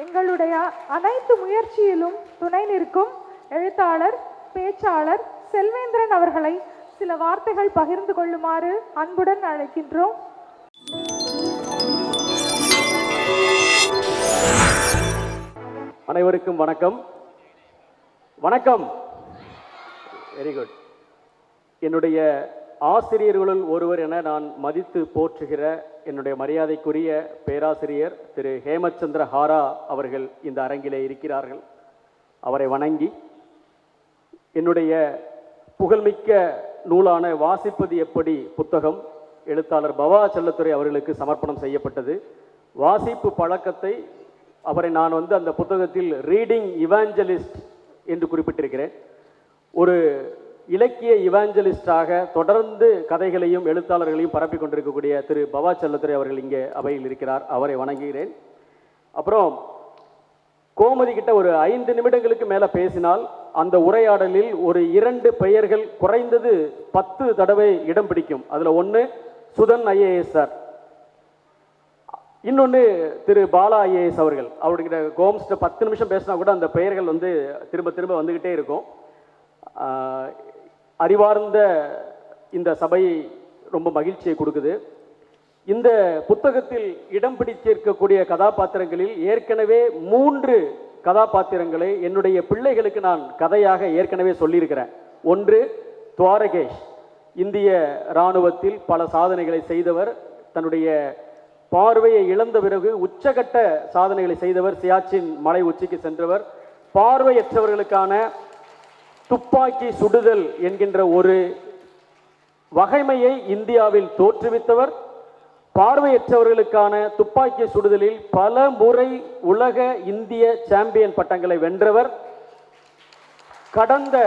எங்களுடைய அனைத்து முயற்சியிலும் துணை நிற்கும் எழுத்தாளர், பேச்சாளர் செல்வேந்திரன் அவர்களை சில வார்த்தைகள் பகிர்ந்து கொள்ளுமாறு அன்புடன் அழைக்கின்றோம். அனைவருக்கும் வணக்கம். வணக்கம். Very good. என்னுடைய ஆசிரியர்களுள் ஒருவர் என நான் மதித்து போற்றுகிற என்னுடைய மரியாதைக்குரிய பேராசிரியர் திரு ஹேமச்சந்திர ஹாரா அவர்கள் இந்த அரங்கிலே இருக்கிறார்கள். அவரை வணங்கி என்னுடைய புகழ்மிக்க நூலான வாசிப்பது எப்படி புத்தகம் எழுத்தாளர் பவா செல்லத்துறை அவர்களுக்கு சமர்ப்பணம் செய்யப்பட்டது. வாசிப்பு பழக்கத்தை அவரை நான் அந்த புத்தகத்தில் ரீடிங் இவாஞ்சலிஸ்ட் என்று குறிப்பிட்டிருக்கிறேன். ஒரு இலக்கிய இவாஞ்சலிஸ்டாக தொடர்ந்து கதைகளையும் எழுத்தாளர்களையும் பரப்பி கொண்டிருக்கக்கூடிய திரு பவா செல்லத்துறை அவர்கள் இங்கே அவையில் இருக்கிறார். அவரை வணங்குகிறேன். அப்புறம் கோமதி கிட்ட ஒரு 5 நிமிடங்களுக்கு மேலே பேசினால் அந்த உரையாடலில் ஒரு 2 பெயர்கள் குறைந்தது 10 தடவை இடம் பிடிக்கும். அதில் ஒன்று சுதன் ஐஏஎஸ் சார், இன்னொன்று திரு பாலா ஐஏஎஸ் அவர்கள். அவர்கிட்ட கோம்ஸ்ட 10 நிமிஷம் பேசினா கூட அந்த பெயர்கள் திரும்ப திரும்ப வந்துக்கிட்டே இருக்கும். அறிவார்ந்த இந்த சபை ரொம்ப மகிழ்ச்சியை கொடுக்குது. இந்த புத்தகத்தில் இடம் பிடித்திருக்கக்கூடிய கதாபாத்திரங்களில் ஏற்கனவே 3 கதாபாத்திரங்களை என்னுடைய பிள்ளைகளுக்கு நான் கதையாக ஏற்கனவே சொல்லியிருக்கிறேன். ஒன்று துவாரகேஷ், இந்திய இராணுவத்தில் பல சாதனைகளை செய்தவர், தன்னுடைய பார்வையை இழந்த பிறகு உச்சகட்ட சாதனைகளை செய்தவர், சியாச்சின் மலை உச்சிக்கு சென்றவர், பார்வையற்றவர்களுக்கான துப்பாக்கி சுடுதல் என்கின்ற ஒரு வகைமையை இந்தியாவில் தோற்றுவித்தவர், பார்வையற்றவர்களுக்கான துப்பாக்கி சுடுதலில் பல முறை உலக இந்திய சாம்பியன் பட்டங்களை வென்றவர், கடந்த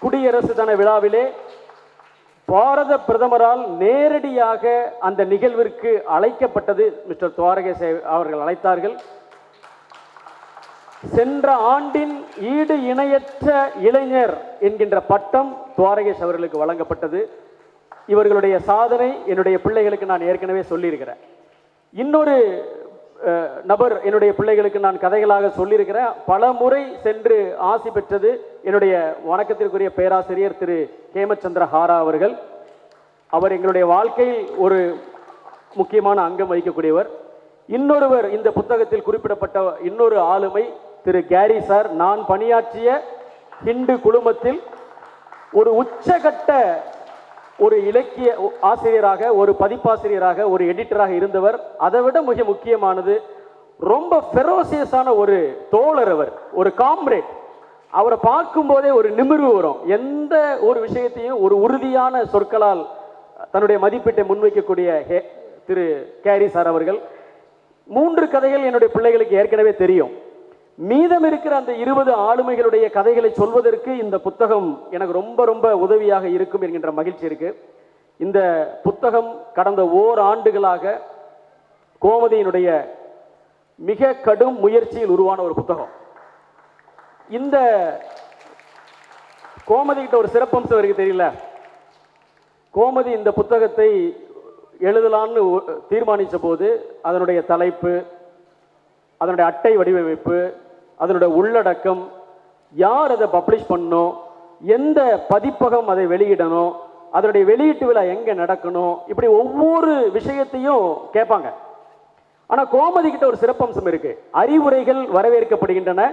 குடியரசு தின விழாவிலே பாரத பிரதமரால் நேரடியாக அந்த நிகழ்விற்கு அழைக்கப்பட்டது. மிஸ்டர் துவாரகேஷ் அவர்கள் அழைத்தார்கள். சென்ற ஆண்டின் ஈடு இணையற்ற இளைஞர் என்கின்ற பட்டம் துவாரகேஷ் அவர்களுக்கு வழங்கப்பட்டது. இவர்களுடைய சாதனை என்னுடைய பிள்ளைகளுக்கு நான் ஏற்கனவே சொல்லியிருக்கிறேன். இன்னொரு நபர் என்னுடைய பிள்ளைகளுக்கு நான் கதைகளாக சொல்லியிருக்கிறேன். பல முறை சென்று ஆசி பெற்றது என்னுடைய வணக்கத்திற்குரிய பேராசிரியர் திரு ஹேமச்சந்திர ஹாரா அவர்கள். அவர் எங்களுடைய வாழ்க்கையில் ஒரு முக்கியமான அங்கம் வகிக்கக்கூடியவர். இன்னொருவர் இந்த புத்தகத்தில் குறிப்பிடப்பட்ட இன்னொரு ஆளுமை திரு கேரி சார். நான் பணியாற்றிய ஹிந்து குழுமத்தில் ஒரு உச்சகட்ட ஒரு இலக்கிய ஆசிரியராக, ஒரு பதிப்பாசிரியராக, ஒரு எடிட்டராக இருந்தவர். அதை விட மிக முக்கியமானது, ரொம்ப ஃபெரோசியஸான ஒரு தோழர். அவர் ஒரு காம்ரேட். அவரை பார்க்கும்போதே ஒரு நிமிர்வு வரும். எந்த ஒரு விஷயத்தையும் ஒரு உறுதியான சொற்களால் தன்னுடைய மதிப்பீட்டை முன்வைக்கக்கூடிய திரு கேரி சார் அவர்கள். 3 கதைகள் என்னுடைய பிள்ளைகளுக்கு ஏற்கனவே தெரியும். மீதம் இருக்கிற அந்த 20 ஆளுமைகளுடைய கதைகளை சொல்வதற்கு இந்த புத்தகம் எனக்கு ரொம்ப ரொம்ப உதவியாக இருக்கும் என்கின்ற மகிழ்ச்சி இருக்கு. இந்த புத்தகம் கடந்த ஓராண்டுகளாக கோமதியினுடைய மிக கடும் முயற்சியில் உருவான ஒரு புத்தகம். இந்த கோமதி கிட்ட ஒரு சிறப்பம்சம் இருக்கு, தெரியல. கோமதி இந்த புத்தகத்தை எழுதலான்னு தீர்மானித்த போது அதனுடைய தலைப்பு, அதனுடைய அட்டை வடிவமைப்பு, அதனுடைய உள்ளடக்கம், யார் அதை பப்ளிஷ் பண்ணணும், எந்த பதிப்பகம் அதை வெளியிடணும், அதனுடைய வெளியீட்டு விழா எங்கே நடக்கணும், இப்படி ஒவ்வொரு விஷயத்தையும் கேட்பாங்க. ஆனால் கோமதி கிட்ட ஒரு சிறப்பம்சம் இருக்கு. அறிவுரைகள் வரவேற்கப்படுகின்றன,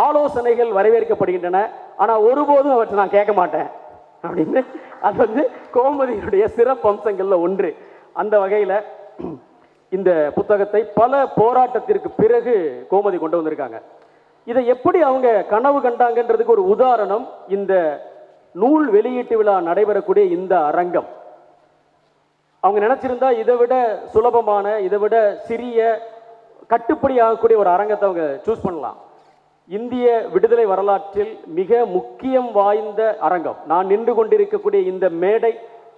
ஆலோசனைகள் வரவேற்கப்படுகின்றன, ஆனால் ஒருபோதும் அவற்றை நான் கேட்க மாட்டேன் அப்படின்னு. அது கோமதியினுடைய சிறப்பம்சங்கள்ல ஒன்று. அந்த வகையில் இந்த புத்தகத்தை பல போராட்டத்திற்கு பிறகு கோமதி கொண்டு வந்திருக்காங்க. இதை எப்படி அவங்க கனவு கண்டாங்கன்றதுக்கு ஒரு உதாரணம் இந்த நூல் வெளியீட்டு விழா நடைபெறக்கூடிய இந்த அரங்கம். அவங்க நினைச்சிருந்தா இதை விட சுலபமான, இதை விட சிறிய, கட்டுப்படி ஆகக்கூடிய ஒரு அரங்கத்தை அவங்க சூஸ் பண்ணலாம். இந்திய விடுதலை வரலாற்றில் மிக முக்கியம் வாய்ந்த அரங்கம். நான் நின்று கொண்டிருக்கக்கூடிய இந்த மேடை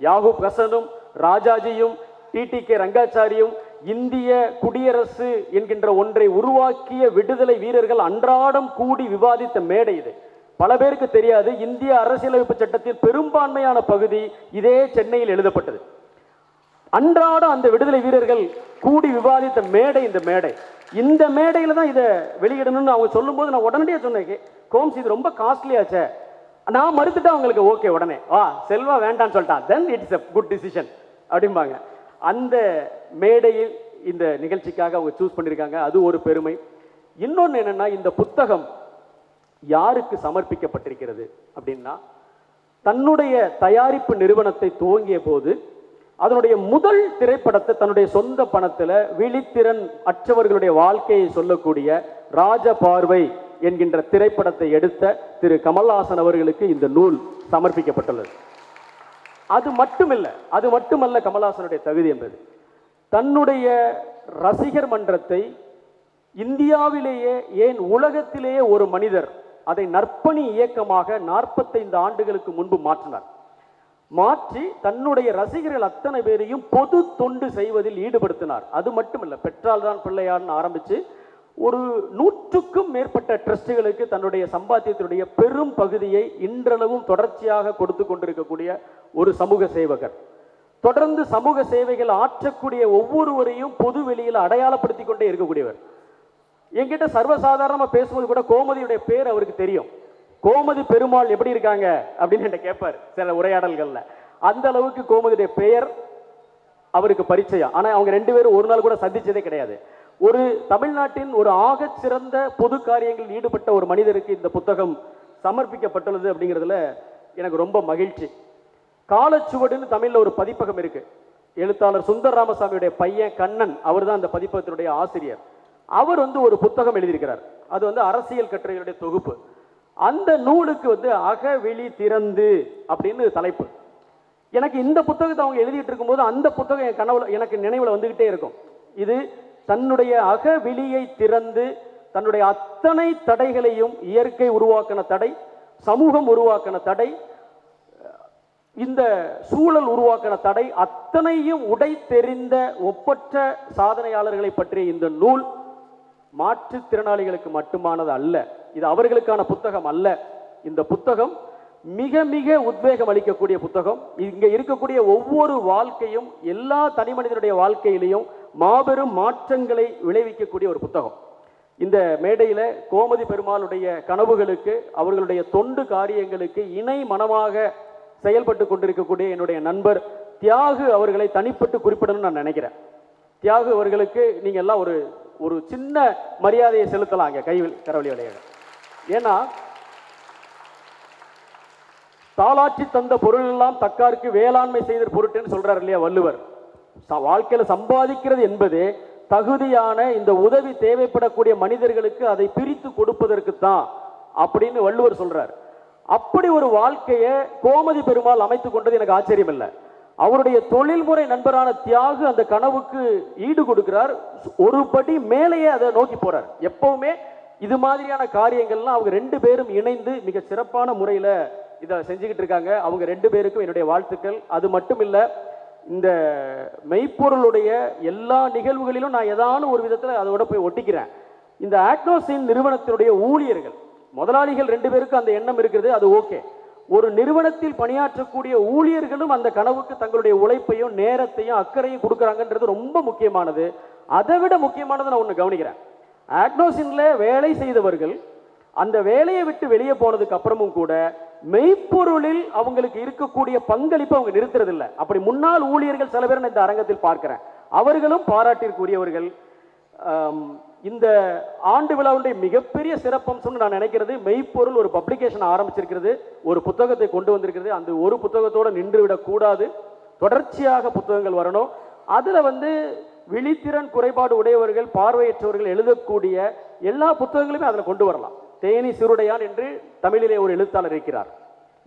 யாகூப் ஹசனும் ராஜாஜியும் டிடிகே ரங்காச்சாரியும் இந்திய குடியரசு என்கின்ற ஒன்றை உருவாக்கிய விடுதலை வீரர்கள் அன்றாடம் கூடி விவாதித்த மேடை இது. பல பேருக்கு தெரியாது, இந்திய அரசியலமைப்பு சட்டத்தின் பெரும்பான்மையான பகுதி இதே சென்னையில் எழுதப்பட்டது. அன்றாடம் அந்த விடுதலை வீரர்கள் கூடி விவாதித்த மேடை இந்த மேடையில தான் இதை வெளியிடணும்னு அவங்க சொல்லும்போது நான் உடனடியாக சொன்னேன், கோம்ஸ் இது ரொம்ப காஸ்ட்லியாச்சே. நான் மறுத்துட்டு அவங்களுக்கு ஓகே, உடனே செல்வா வேண்டான்னு சொல்லிட்டான், then it's a good decision அப்படிம்பாங்க. அந்த மேடையில் இந்த நிகழ்ச்சிக்காக அவங்க சூஸ் பண்ணியிருக்காங்க, அது ஒரு பெருமை. இன்னொன்று என்னன்னா, இந்த புத்தகம் யாருக்கு சமர்ப்பிக்கப்பட்டிருக்கிறது அப்படின்னா, தன்னுடைய தயாரிப்பு நிறுவனத்தை துவங்கிய போது அதனுடைய முதல் திரைப்படத்தை தன்னுடைய சொந்த பணத்தில் விழித்திறன் அற்றவர்களுடைய வாழ்க்கையை சொல்லக்கூடிய ராஜபார்வை என்கின்ற திரைப்படத்தை எடுத்த திரு கமல்ஹாசன் அவர்களுக்கு இந்த நூல் சமர்ப்பிக்கப்பட்டுள்ளது. அது மட்டுமல்ல கமல்ஹாசனுடைய தகுதி என்பது, தன்னுடைய ரசிகர் மன்றத்தை இந்தியாவிலேயே ஏன் உலகத்திலேயே ஒரு மனிதர் அதை நற்பணி இயக்கமாக 45 ஆண்டுகளுக்கு முன்பு மாற்றி தன்னுடைய ரசிகர்கள் அத்தனை பேரையும் பொது தொண்டு செய்வதில் ஈடுபடுத்தினார். அது மட்டுமல்ல, பெற்றால் தான் பிள்ளையார்னு ஆரம்பித்து ஒரு 100க்கும் மேற்பட்ட ட்ரஸ்டுகளுக்கு தன்னுடைய சம்பாத்தியத்தினுடைய பெரும் பகுதியை இன்றளவும் தொடர்ச்சியாக கொடுத்து கொண்டிருக்கக்கூடிய ஒரு சமூக சேவகர். தொடர்ந்து சமூக சேவைகள் ஆற்றக்கூடிய ஒவ்வொருவரையும் பொது வெளியில் அடையாளப்படுத்தி கொண்டே இருக்கக்கூடியவர். என்கிட்ட சர்வசாதாரணமாக பேசும்போது கூட கோமதியுடைய பேர் அவருக்கு தெரியும். கோமதி பெருமாள் எப்படி இருக்காங்க அப்படின்னு என்கிட்ட கேட்பார் சில உரையாடல்கள்ல. அந்த அளவுக்கு கோமதியுடைய பெயர் அவருக்கு பரிச்சயம். ஆனால் அவங்க 2 பேரும் ஒரு நாள் கூட சந்திச்சதே கிடையாது. ஒரு தமிழ்நாட்டின் ஒரு ஆகச் சிறந்த பொது காரியங்களில் ஈடுபட்ட ஒரு மனிதருக்கு இந்த புத்தகம் சமர்ப்பிக்கப்பட்டுள்ளது அப்படிங்கிறதுல எனக்கு ரொம்ப மகிழ்ச்சி. காலச்சுவடுன்னு தமிழில் ஒரு பதிப்பகம் இருக்கு. எழுத்தாளர் சுந்தர் ராமசாமியுடைய பையன் கண்ணன் அவர் தான் அந்த பதிப்பகத்தினுடைய ஆசிரியர். அவர் ஒரு புத்தகம் எழுதியிருக்கிறார். அது அரசியல் கட்டுரைகளுடைய தொகுப்பு. அந்த நூலுக்கு அகவிழி திறந்து அப்படின்னு தலைப்பு. எனக்கு இந்த புத்தகத்தை அவங்க எழுதிட்டு இருக்கும்போது அந்த புத்தகம் என் கனவுல எனக்கு நினைவில் வந்துகிட்டே இருக்கும். இது தன்னுடைய அகவிழியை திறந்து தன்னுடைய அத்தனை தடைகளையும், இயற்கை உருவாக்கின தடை, சமூகம் உருவாக்கின தடை, இந்த சூழல் உருவாக்கின தடை அத்தனையும் உடைத்தெறிந்த ஒப்பற்ற சாதனையாளர்களை பற்றிய இந்த நூல் மாற்றுத்திறனாளிகளுக்கு மட்டுமானது அல்ல. இது அவர்களுக்கான புத்தகம் அல்ல. இந்த புத்தகம் மிக மிக உத்வேகம் அளிக்கக்கூடிய புத்தகம். இங்க இருக்கக்கூடிய ஒவ்வொரு வாழ்க்கையும், எல்லா தனி மனிதனுடைய வாழ்க்கையிலையும் மாபெரும் மாற்றங்களை விளைவிக்கக்கூடிய ஒரு புத்தகம். இந்த மேடையில கோமதி பெருமாளுடைய கனவுகளுக்கு, அவர்களுடைய தொண்டு காரியங்களுக்கு இணை மனமாக செயல்பட்டு கொண்டிருக்கக்கூடிய என்னுடைய நண்பர் தியாகு அவர்களை தனிப்பட்டு குறிப்பிடணும்னு நான் நினைக்கிறேன். தியாகு அவர்களுக்கு நீங்க எல்லாம் ஒரு சின்ன மரியாதையை செலுத்தலாம் கைவில் கரவழி விளையாட. ஏன்னா, தாளாற்றி தந்த பொருள் எல்லாம் தக்காருக்கு வேளாண்மை செய்த பொருட்டுன்னு சொல்றாரு இல்லையா வள்ளுவர். வாழ்க்கையில சம்பாதிக்கிறது என்பது தகுதியான இந்த உதவி தேவைப்படக்கூடிய மனிதர்களுக்கு அதை பிரித்து கொடுப்பதற்கு தான் அப்படின்னு வள்ளுவர் சொல்றார். அப்படி ஒரு வாழ்க்கையை கோமதி பெருமாள் அமைத்துக் கொண்டது எனக்கு ஆச்சரியம் இல்லை. அவருடைய தொழில்முறை நண்பரான தியாகு அந்த கனவுக்கு ஈடு கொடுக்கிறார். ஒரு படி மேலேயே அதை நோக்கி போறார். எப்பவுமே இது மாதிரியான காரியங்கள்லாம் அவங்க 2 பேரும் இணைந்து மிக சிறப்பான முறையில் இதை செஞ்சுக்கிட்டு இருக்காங்க. அவங்க 2 பேருக்கும் என்னுடைய வாழ்த்துக்கள். அது மட்டும் இல்லை, இந்த மெய்ப்பொருளுடைய எல்லா நிகழ்வுகளிலும் நான் ஏதான ஒரு விதத்தில் அதோட போய் ஒட்டிக்கிறேன். இந்த ஆக்னோசின் நிறுவனத்தினுடைய ஊழியர்கள், முதலாளிகள் 2 பேருக்கும் அந்த எண்ணம் இருக்கிறது, அது ஓகே. ஒரு நிறுவனத்தில் பணியாற்றக்கூடிய ஊழியர்களும் அந்த கனவுக்கு தங்களுடைய உழைப்பையும் நேரத்தையும் அக்கறையும் கொடுக்குறாங்கன்றது ரொம்ப முக்கியமானது. அதை விட முக்கியமானது நான் ஒன்று கவனிக்கிறேன். ஆக்னோசின்ல வேலை செய்தவர்கள் அந்த வேலையை விட்டு வெளியே போனதுக்கு அப்புறமும் கூட மெய்ப்பொருளில் அவங்களுக்கு இருக்கக்கூடிய பங்களிப்பு அவங்க நிறுத்துறதில்லை. அப்படி முன்னாள் ஊழியர்கள் சில பேர் இந்த அரங்கத்தில் பார்க்கிறேன். அவர்களும் பாராட்டிற்குரியவர்கள். இந்த ஆண்டு விழாவுடைய மிகப்பெரிய சிறப்பம்சம்னு நான் நினைக்கிறது, மெய்ப்பொருள் ஒரு பப்ளிகேஷன் ஆரம்பிச்சிருக்கிறது, ஒரு புத்தகத்தை கொண்டு வந்திருக்கிறது. அந்த ஒரு புத்தகத்தோடு நின்று விடக்கூடாது, தொடர்ச்சியாக புத்தகங்கள் வரணும். அதில் விழித்திறன் குறைபாடு உடையவர்கள், பார்வையற்றவர்கள் எழுதக்கூடிய எல்லா புத்தகங்களுமே அதில் கொண்டு வரலாம். தேனி சிறுடையான் என்று தமிழிலே ஒரு எழுத்தாளர் இருக்கிறார்.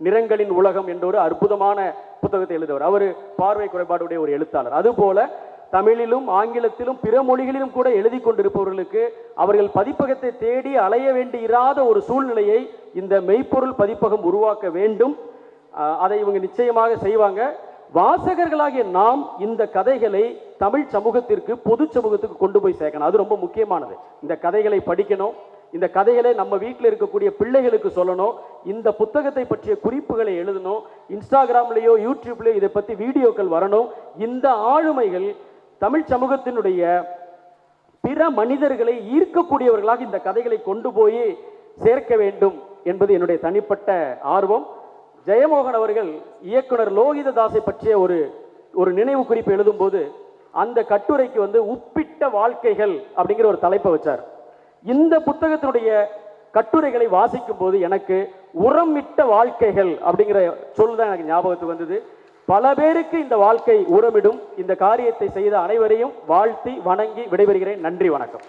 நிறங்களின் உலகம் என்ற ஒரு அற்புதமான புத்தகத்தை எழுதுவார். அவர் பார்வை குறைபாடுடைய ஒரு எழுத்தாளர். அதுபோல தமிழிலும் ஆங்கிலத்திலும் பிற மொழிகளிலும் கூட எழுதி கொண்டிருப்பவர்களுக்கு அவர்கள் பதிப்பகத்தை தேடி அலைய வேண்டி இராத ஒரு சூழ்நிலையை இந்த மெய்ப்பொருள் பதிப்பகம் உருவாக்க வேண்டும். அதை இவங்க நிச்சயமாக செய்வாங்க. வாசகர்களாகிய நாம் இந்த கதைகளை தமிழ் சமூகத்திற்கு, பொது சமூகத்துக்கு கொண்டு போய் சேர்க்கணும். அது ரொம்ப முக்கியமானது. இந்த கதைகளை படிக்கணும், இந்த கதைகளை நம்ம வீட்டில் இருக்கக்கூடிய பிள்ளைகளுக்கு சொல்லணும். இந்த புத்தகத்தை பற்றிய குறிப்புகளை எழுதணும். இன்ஸ்டாகிராம்லேயோ யூடியூப்லேயோ இதை பற்றி வீடியோக்கள் வரணும். இந்த ஆளுமைகள் தமிழ் சமூகத்தினுடைய பிற மனிதர்களை ஈர்க்கக்கூடியவர்களாக இந்த கதைகளை கொண்டு போய் சேர்க்க வேண்டும் என்பது என்னுடைய தனிப்பட்ட ஆர்வம். ஜெயமோகன் அவர்கள் இயக்குனர் லோகிததாஸை பற்றிய ஒரு நினைவு குறிப்பு எழுதும்போது அந்த கட்டுரைக்கு உப்பிட்ட வாழ்க்கைகள் அப்படிங்கிற ஒரு தலைப்பை வச்சார். இந்த புத்தகத்தினுடைய கட்டுரைகளை வாசிக்கும் போது எனக்கு உரமிட்ட வாழ்க்கைகள் அப்படிங்கிற சொல் தான் எனக்கு ஞாபகத்துக்கு வந்தது. பல பேருக்கு இந்த வாழ்க்கை உரமிடும். இந்த காரியத்தை செய்த அனைவரையும் வாழ்த்தி வணங்கி விடைபெறுகிறேன். நன்றி, வணக்கம்.